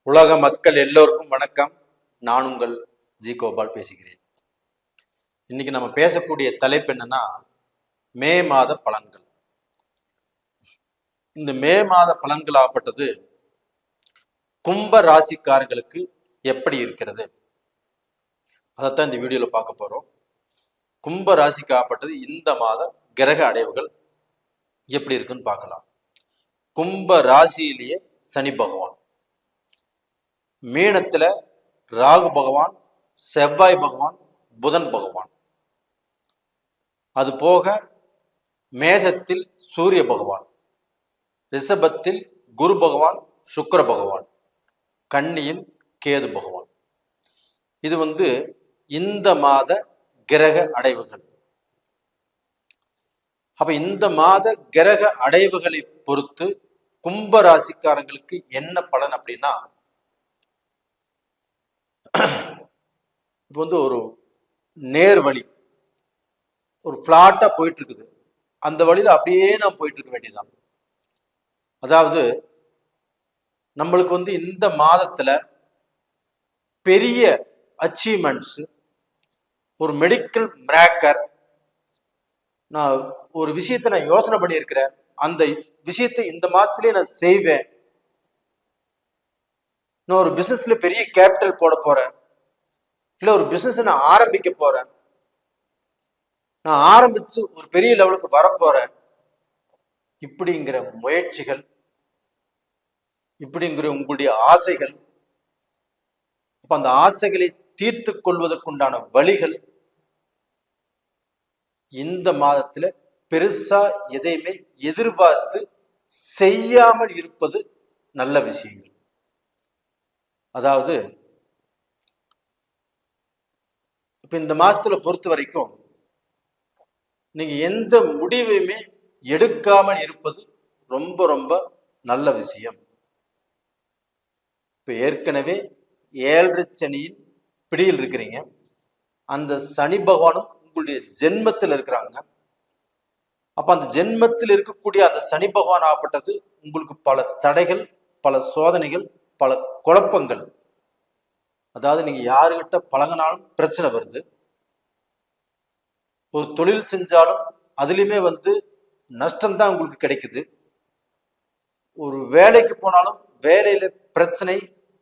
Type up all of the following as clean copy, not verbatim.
உலக மக்கள் எல்லோருக்கும் வணக்கம். நான் உங்கள் ஜி கோபால் பேசுகிறேன். இன்னைக்கு நம்ம பேசக்கூடிய தலைப்பு என்னன்னா, மே மாத பலன்கள். இந்த மே மாத பலன்கள் ஆகப்பட்டது கும்ப ராசிக்காரர்களுக்கு எப்படி இருக்கிறது, அதைத்தான் இந்த வீடியோல பார்க்க போறோம். கும்ப ராசிக்கு ஆகப்பட்டது இந்த மாத கிரக அடைவுகள் எப்படி இருக்குன்னு பார்க்கலாம். கும்ப ராசியிலேயே சனி பகவான், மீனத்துல ராகு பகவான், செவ்வாய் பகவான், புதன் பகவான், அது போக மேசத்தில் சூரிய பகவான், ரிஷபத்தில் குரு பகவான், சுக்கிர பகவான், கன்னியில் கேது பகவான். இது இந்த மாத கிரக அடைவுகள். அப்ப இந்த மாத கிரக அடைவுகளை பொறுத்து கும்ப ராசிக்காரங்களுக்கு என்ன பலன் அப்படின்னா, இப்போ ஒரு நேர் வழி, ஒரு பிளாட்டா போயிட்டு இருக்குது. அந்த வழியில அப்படியே நாம் போயிட்டு இருக்க வேண்டியதுதான். அதாவது நம்மளுக்கு இந்த மாதத்துல பெரிய அச்சீவ்மெண்ட்ஸ், ஒரு மெடிக்கல் மிராக்கல், நான் ஒரு விஷயத்தை நான் யோசனை பண்ணி இருக்கிறேன், அந்த விஷயத்தை இந்த மாசத்திலேயே நான் செய்வேன், நான் ஒரு பிசினஸ்ல பெரிய கேபிட்டல் போட போறேன், இல்ல ஒரு பிசினஸ் நான் ஆரம்பிக்க போறேன், நான் ஆரம்பிச்சு ஒரு பெரிய லெவலுக்கு வரப்போறேன், இப்படிங்கிற முயற்சிகள், இப்படிங்கிற உங்களுடைய ஆசைகள், அப்ப அந்த ஆசைகளை தீர்த்து கொள்வதற்குண்டான வழிகள் இந்த மாதத்துல பெருசா எதையுமே எதிர்பார்த்து செய்யாமல் இருப்பது நல்ல விஷயங்கள். அதாவது இப்ப இந்த மாசத்துல பொறுத்த வரைக்கும் நீங்க எந்த முடிவையுமே எடுக்காமல் இருப்பது ரொம்ப ரொம்ப நல்ல விஷயம். இப்ப ஏற்கனவே 7 சனியின் பிடியில் இருக்கிறீங்க. அந்த சனி பகவானும் உங்களுடைய ஜென்மத்தில் இருக்கிறாங்க. அப்ப அந்த ஜென்மத்தில் இருக்கக்கூடிய அந்த சனி பகவான் ஆகப்பட்டது உங்களுக்கு பல தடைகள், பல சோதனைகள், பல குழப்பங்கள். அதாவது நீங்க யாருகிட்ட பழகினாலும் பிரச்சனை வருது, ஒரு தொழில் செஞ்சாலும் அதுலயுமே நஷ்டம்தான் உங்களுக்கு கிடைக்குது, ஒரு வேலைக்கு போனாலும் வேலையில பிரச்சனை,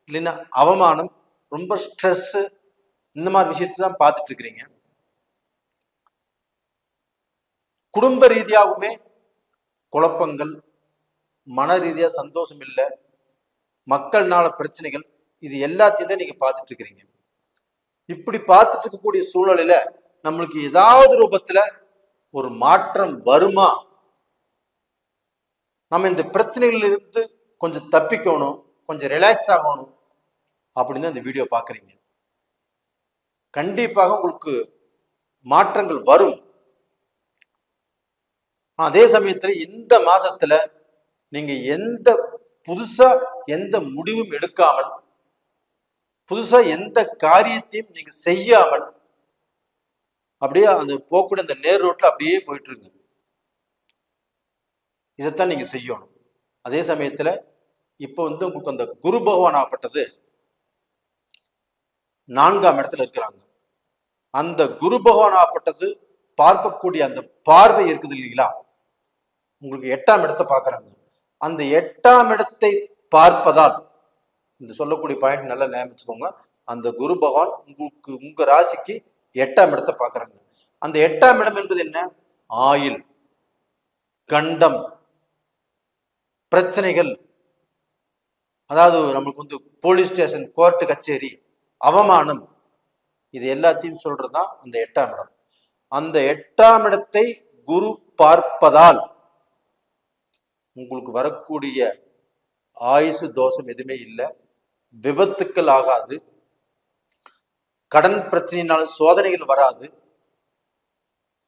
இல்லைன்னா அவமானம், ரொம்ப ஸ்ட்ரெஸ், இந்த மாதிரி விஷயத்தை தான் பார்த்துட்டு இருக்கிறீங்க. குடும்ப ரீதியாகவுமே குழப்பங்கள், மன ரீதியா சந்தோஷம் இல்லை, மக்கள்னால பிரச்சனைகள், இது எல்லாத்தையும் தான் நீங்க பார்த்துட்டு இருக்கிறீங்க. இப்படி பார்த்துட்டு இருக்கக்கூடிய சூழ்நிலையில நம்மளுக்கு ஏதாவது ரூபத்துல ஒரு மாற்றம் வருமா, நம்ம இந்த பிரச்சனைகள் இருந்து கொஞ்சம் தப்பிக்கணும், கொஞ்சம் ரிலாக்ஸ் ஆகணும் அப்படின்னு இந்த வீடியோ பாக்குறீங்க. கண்டிப்பாக உங்களுக்கு மாற்றங்கள் வரும். அதே சமயத்துல இந்த மாசத்துல நீங்க புதுசா எந்த முடிவும் எடுக்காமல், புதுசா எந்த காரியத்தையும் நீங்க செய்யாமல் அப்படியே அந்த போக்கூடிய அந்த நேர் ரோட்ல அப்படியே போயிட்டு இருக்கு. இதைத்தான் நீங்க செய்யணும். அதே சமயத்துல இப்ப உங்களுக்கு அந்த குரு பகவான் ஆகப்பட்டது 4ஆம் இடத்துல இருக்கிறாங்க. அந்த குரு பகவான் ஆகப்பட்டது பார்க்கக்கூடிய அந்த பார்வை இருக்குது இல்லைங்களா, உங்களுக்கு 8ஆம் இடத்தை பார்க்கறாங்க. அந்த 8ஆம் இடத்தை பார்ப்பதால், இந்த சொல்லக்கூடிய பாயிண்ட் நல்லா ஞாபகிச்சுக்கோங்க, அந்த குரு பகவான் உங்களுக்கு உங்க ராசிக்கு 8ஆம் இடத்தை பார்க்கறாங்க. அந்த 8ஆம் இடம் என்பது என்ன? ஆயில், கண்டம், பிரச்சனைகள், அதாவது நம்மளுக்கு போலீஸ் ஸ்டேஷன், கோர்ட்டு கச்சேரி, அவமானம், இது எல்லாத்தையும் சொல்றதுதான் அந்த 8ஆம் இடம். அந்த 8ஆம் இடத்தை குரு பார்ப்பதால் உங்களுக்கு வரக்கூடிய ஆயுசு தோஷம் எதுவுமே இல்லை, விபத்துக்கள் ஆகாது, கடன் பிரச்சனையினால சோதனைகள் வராது,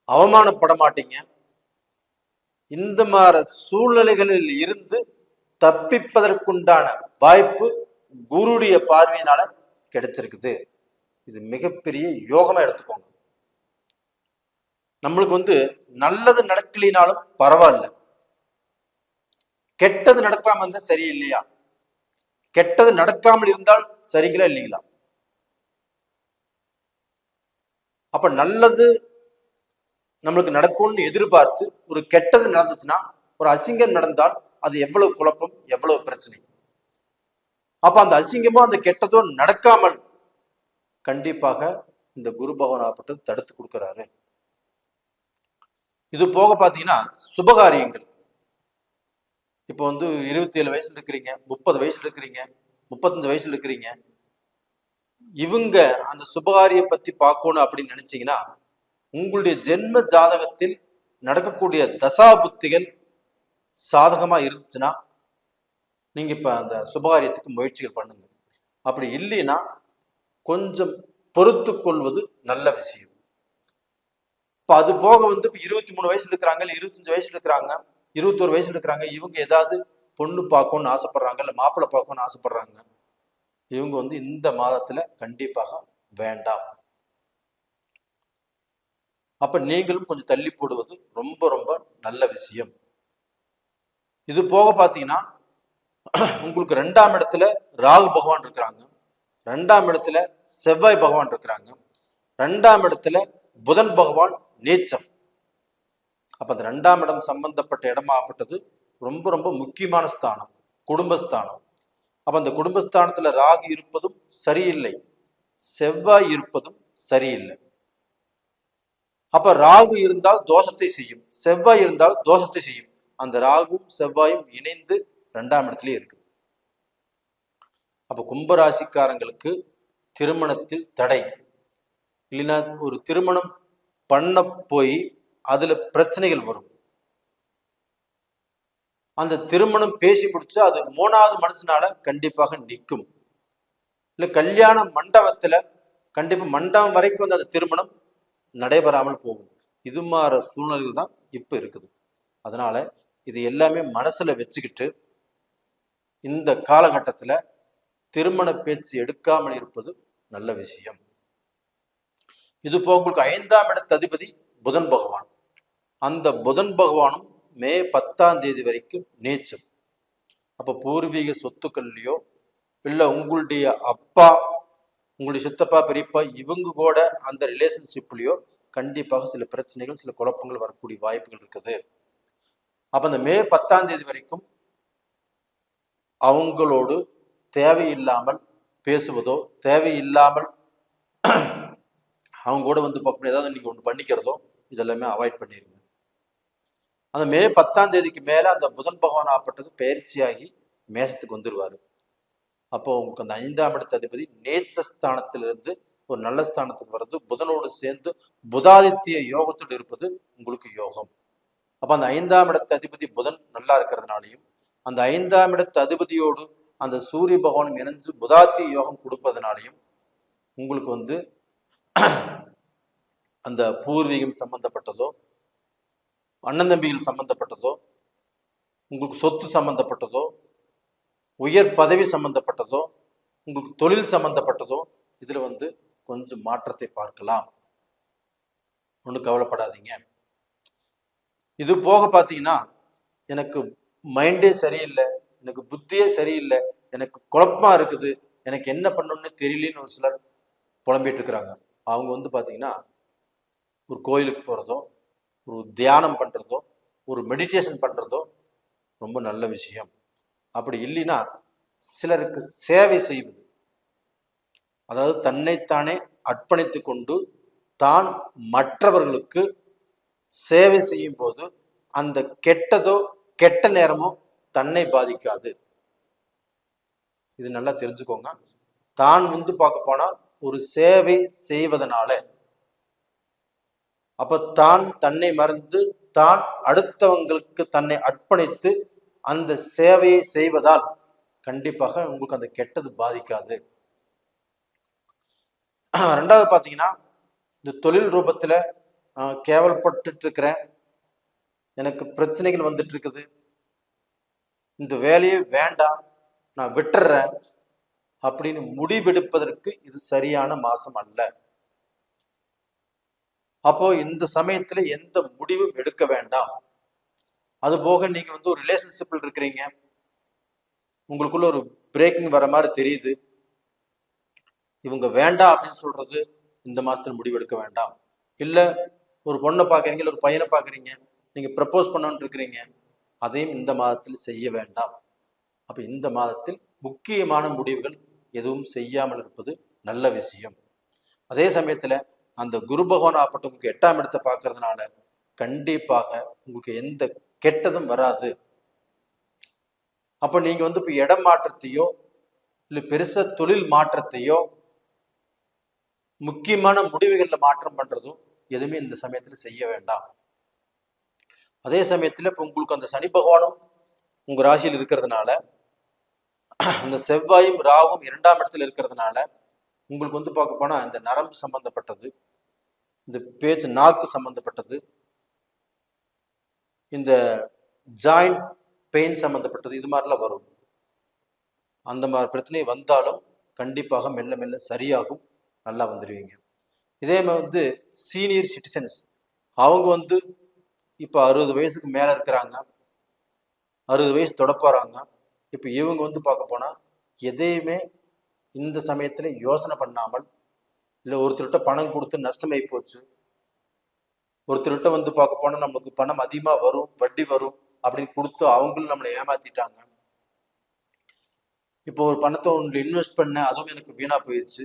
அவமானப்பட மாட்டீங்க. இந்த மாதிரி சூழ்நிலைகளில் இருந்து தப்பிப்பதற்குண்டான வாய்ப்பு குருடைய பார்வையினால கிடைச்சிருக்குது. இது மிகப்பெரிய யோகமா எடுத்துக்கோங்க. நம்மளுக்கு நல்லது நடக்கலினாலும் பரவாயில்ல, கெட்டது நடக்காம இருந்தா சரியில்லையா, கெட்டது நடக்காமல் இருந்தால் சரிங்களா இல்லைங்களா? அப்ப நல்லது நம்மளுக்கு நடக்கும்னு எதிர்பார்த்து ஒரு கெட்டது நடந்துச்சுன்னா, ஒரு அசிங்கம் நடந்தால் அது எவ்வளவு குழப்பம், எவ்வளவு பிரச்சனை. அப்ப அந்த அசிங்கமோ அந்த கெட்டதோ நடக்காமல் கண்டிப்பாக இந்த குரு பகவான் ஆப்பட்டது தடுத்து கொடுக்கிறாரு. இது போக பாத்தீங்கன்னா சுபகாரியங்கள். இப்போ 27 வயசுல இருக்கிறீங்க, 30 வயசுல இருக்கிறீங்க, 35 வயசுல இருக்கிறீங்க. இவங்க அந்த சுபகாரியம் பத்தி பார்க்கணும் அப்படின்னு நினைச்சீங்கன்னா, உங்களுடைய ஜென்ம ஜாதகத்தில் நடக்கக்கூடிய தசா புத்திகள் சாதகமா இருந்துச்சுன்னா நீங்க இப்ப அந்த சுபகாரியத்துக்கு முயற்சிகள் பண்ணுங்க. அப்படி இல்லைன்னா கொஞ்சம் பொறுத்து கொள்வது நல்ல விஷயம். இப்ப அது போக இப்ப 23 வயசுல இருக்கிறாங்க, இல்ல 25 வயசுல இருக்கிறாங்க, 21 வயசுல இருக்கிறாங்க. இவங்க ஏதாவது பொண்ணு பார்க்கணும்னு ஆசைப்படுறாங்க, இல்ல மாப்பிள்ளை பார்க்கணும்னு ஆசைப்படுறாங்க. இவங்க இந்த மாதத்துல கண்டிப்பாக வேண்டாம். அப்ப நீங்களும் கொஞ்சம் தள்ளி போடுவது ரொம்ப ரொம்ப நல்ல விஷயம். இது போக பாத்தீங்கன்னா உங்களுக்கு 2ஆம் இடத்துல ராகு பகவான் இருக்கிறாங்க, 2ஆம் இடத்துல செவ்வாய் பகவான் இருக்கிறாங்க, 2ஆம் இடத்துல புதன் பகவான் நீச்சம். அப்ப அந்த 2ஆம் இடம் சம்பந்தப்பட்ட இடமாகப்பட்டது ரொம்ப ரொம்ப முக்கியமான ஸ்தானம், குடும்பஸ்தானம். அப்ப அந்த குடும்பஸ்தானத்துல ராகு இருப்பதும் சரியில்லை, செவ்வாய் இருப்பதும் சரியில்லை. அப்ப ராகு இருந்தால் தோஷத்தை செய்யும், செவ்வாய் இருந்தால் தோஷத்தை செய்யும். அந்த ராகுவும் செவ்வாயும் இணைந்து 2ஆம் இடத்திலே இருக்குது. அப்ப கும்பராசிக்காரங்களுக்கு திருமணத்தில் தடை இல்லைன்னா ஒரு திருமணம் பண்ண போய் அதுல பிரச்சனைகள் வரும். அந்த திருமணம் பேசி முடிச்சு அது 3வது மனுஷனால கண்டிப்பாக நிற்கும். இல்ல கல்யாண மண்டபத்துல கண்டிப்பா மண்டபம் வரைக்கும் அந்த திருமணம் நடைபெறாமல் போகும். இது மாதிரி சூழ்நிலைகள் தான் இப்ப இருக்குது. அதனால இது எல்லாமே மனசுல வச்சுக்கிட்டு இந்த காலகட்டத்துல திருமண பேச்சு எடுக்காமல் இருப்பது நல்ல விஷயம். இது போக உங்களுக்கு 5ஆம் இடத்து அதிபதி புதன் பகவான். அந்த புதன் பகவானும் மே 10ஆம் தேதி வரைக்கும் நீச்சம். அப்ப பூர்வீக சொத்துக்கள்லையோ இல்ல உங்களுடைய அப்பா, உங்களுடைய சித்தப்பா, பெரியப்பா இவங்க கூட அந்த ரிலேஷன்ஷிப்லயோ கண்டிப்பாக சில பிரச்சனைகள், சில குழப்பங்கள் வரக்கூடிய வாய்ப்புகள் இருக்குது. அப்ப அந்த மே 10ஆம் தேதி வரைக்கும் அவங்களோடு தேவையில்லாமல் பேசுவதோ, தேவையில்லாமல் அவங்க கூட பார்க்கணும் ஏதாவது நீங்க ஒன்று பண்ணிக்கிறதோ இதெல்லாமே அவாய்ட் பண்ணிருங்க. அந்த மே 10ஆம் தேதிக்கு மேல அந்த புதன் பகவான் ஆப்பட்டது பயிற்சியாகி மேசத்துக்கு வந்துருவாரு. அப்போ உங்களுக்கு அந்த 5ஆம் இடத்து அதிபதி நேச்சஸ்தானத்திலிருந்து ஒரு நல்ல ஸ்தானத்துக்கு வர்றது, புதனோடு சேர்ந்து புதாதித்ய யோகத்தோடு இருப்பது உங்களுக்கு யோகம். அப்ப அந்த 5ஆம் இடத்து அதிபதி புதன் நல்லா இருக்கிறதுனாலையும் அந்த 5ஆம் இடத்து அதிபதியோடு அந்த சூரிய பகவானும் இணைஞ்சு புதாதித்ய யோகம் கொடுப்பதனாலையும் உங்களுக்கு அந்த பூர்வீகம் சம்பந்தப்பட்டதோ, அண்ணன் தம்பிகள் சம்பந்தப்பட்டதோ, உங்களுக்கு சொத்து சம்பந்தப்பட்டதோ, உயர் பதவி சம்பந்தப்பட்டதோ, உங்களுக்கு தொழில் சம்பந்தப்பட்டதோ இதுல கொஞ்சம் மாற்றத்தை பார்க்கலாம். ஒன்றும் கவலைப்படாதீங்க. இது போக பார்த்தீங்கன்னா எனக்கு மைண்டே சரியில்லை, எனக்கு புத்தியே சரியில்லை, எனக்கு குழப்பமா இருக்குது, எனக்கு என்ன பண்ணணும்னு தெரியலன்னு ஒரு சிலர் புலம்பிட்டு இருக்கிறாங்க. அவங்க பார்த்தீங்கன்னா ஒரு கோயிலுக்கு போறதோ, ஒரு தியானம் பண்றதோ, ஒரு மெடிடேஷன் பண்றதோ ரொம்ப நல்ல விஷயம். அப்படி இல்லைன்னா சிலருக்கு சேவை செய்வது, அதாவது தன்னைத்தானே அர்ப்பணித்து கொண்டு தான் மற்றவர்களுக்கு சேவை செய்யும் போது அந்த கெட்டதோ கெட்ட நேரமோ தன்னை பாதிக்காது. இது நல்லா தெரிஞ்சுக்கோங்க. தான் பார்க்க போனா ஒரு சேவை செய்வதனால அப்ப தான் தன்னை மறந்து தான் அடுத்தவங்களுக்கு தன்னை அர்ப்பணித்து அந்த சேவையை செய்வதால் கண்டிப்பாக உங்களுக்கு அந்த கெட்டது பாதிக்காது. 2வது பாத்தீங்கன்னா இந்த தொழில் ரூபத்துல கேவலப்பட்டு இருக்கிறேன், எனக்கு பிரச்சனைகள் வந்துட்டு இருக்குது, இந்த வேலையே வேண்டாம் நான் விட்டுறேன் அப்படின்னு முடிவெடுப்பதற்கு இது சரியான மாசம் அல்ல. அப்போ இந்த சமயத்துல எந்த முடிவும் எடுக்க வேண்டாம். அது போக நீங்க ஒரு ரிலேஷன்ஷிப்ல இருக்கிறீங்க, உங்களுக்குள்ள ஒரு பிரேக்கிங் வர மாதிரி தெரியுது. இவங்க வேண்டாம் அப்படின்னு சொல்றது இந்த மாசத்துல முடிவெடுக்க வேண்டாம். இல்ல ஒரு பொண்ணை பாக்குறீங்க, இல்ல ஒரு பையனை பாக்குறீங்க, நீங்க ப்ரப்போஸ் பண்ணணும்னு இருக்கிறீங்க, அதையும் இந்த மாதத்தில் செய்ய வேண்டாம். அப்ப இந்த மாதத்தில் முக்கியமான முடிவுகள் எதுவும் செய்யாமல் இருப்பது நல்ல விஷயம். அதே சமயத்துல அந்த குரு பகவான் ஆப்பட்டு உங்களுக்கு 8ஆம் இடத்தை பார்க்கறதுனால கண்டிப்பாக உங்களுக்கு எந்த கெட்டதும் வராது. அப்ப நீங்க இப்ப இடம் மாற்றத்தையோ இல்ல பெருசா தொழில் மாற்றத்தையோ முக்கியமான முடிவுகள்ல மாற்றம் பண்றதும் எதுவுமே இந்த சமயத்துல செய்ய வேண்டாம். அதே சமயத்துல இப்ப உங்களுக்கு அந்த சனி பகவானும் உங்க ராசியில் இருக்கிறதுனால, அந்த செவ்வாயும் ராகும் 2ஆம் இடத்துல இருக்கிறதுனால உங்களுக்கு பார்க்க போனா இந்த நரம்பு சம்பந்தப்பட்டது, இந்த பேச்சு நாக்கு சம்பந்தப்பட்டது, இந்த ஜாயிண்ட் பெயின் சம்பந்தப்பட்டது, இது மாதிரிலாம் வரும். அந்த மாதிரி பிரச்சனை வந்தாலும் கண்டிப்பாக மெல்ல மெல்ல சரியாகும், நல்லா வந்துடுவீங்க. இதே மாதிரி சீனியர் சிட்டிசன்ஸ், அவங்க இப்போ 60 வயசுக்கு மேல இருக்கிறாங்க, 60 வயசு தொடப்பாறாங்க. இப்போ இவங்க பார்க்க போனா எதையுமே இந்த சமயத்துல யோசனை பண்ணாமல், இல்லை ஒருத்தர்கிட்ட பணம் கொடுத்து நஷ்டமாயி போச்சு, ஒருத்தர்கிட்ட பார்க்க போனா நமக்கு பணம் அதிகமா வரும், வட்டி வரும் அப்படின்னு கொடுத்து அவங்களும் நம்மளை ஏமாத்திட்டாங்க. இப்போ ஒரு பணத்தை ஒன்று இன்வெஸ்ட் பண்ண, அதுவும் எனக்கு வீணா போயிடுச்சு,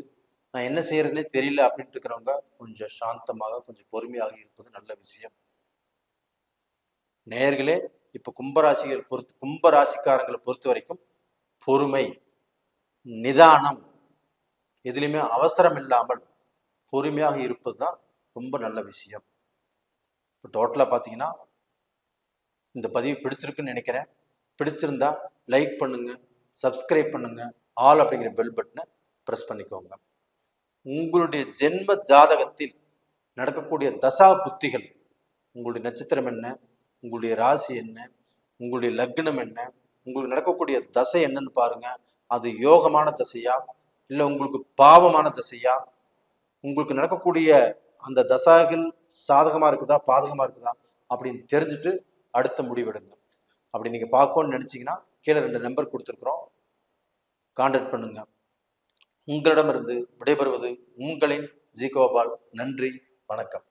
நான் என்ன செய்யறதுனே தெரியல அப்படின்ட்டு இருக்கிறவங்க கொஞ்சம் சாந்தமாக கொஞ்சம் பொறுமையாக இருப்பது நல்ல விஷயம். நேயர்களே, இப்ப கும்பராசிக்காரங்களை பொறுத்த வரைக்கும் பொறுமை, நிதானம், எதுலையுமே அவசரம் இல்லாமல் பொறுமையாக இருப்பது தான் ரொம்ப நல்ல விஷயம். இப்போ டோட்டலா பார்த்தீங்கன்னா இந்த பதிவு பிடிச்சிருக்குன்னு நினைக்கிறேன். பிடிச்சிருந்தா லைக் பண்ணுங்க, சப்ஸ்கிரைப் பண்ணுங்க, ஆல் அப்படிங்கிற பெல் பட்டனை ப்ரெஸ் பண்ணிக்கோங்க. உங்களுடைய ஜென்ம ஜாதகத்தில் நடக்கக்கூடிய தசா புத்திகள், உங்களுடைய நட்சத்திரம் என்ன, உங்களுடைய ராசி என்ன, உங்களுடைய லக்னம் என்ன, உங்களுக்கு நடக்கக்கூடிய தசை என்னன்னு பாருங்க. அது யோகமான தசையா இல்லை உங்களுக்கு பாவமான தசையா, உங்களுக்கு நடக்கக்கூடிய அந்த தசாகள் சாதகமா இருக்குதா பாதகமா இருக்குதா அப்படின்னு தெரிஞ்சுட்டு அடுத்த முடிவெடுங்க. அப்படி நீங்க பார்க்கணும்னு நினைச்சீங்கன்னா கீழே 2 நம்பர் கொடுத்துருக்குறோம், கான்டாக்ட் பண்ணுங்க. உங்களிடமிருந்து விடைபெறுவது உங்களின் ஜி கோபால். நன்றி, வணக்கம்.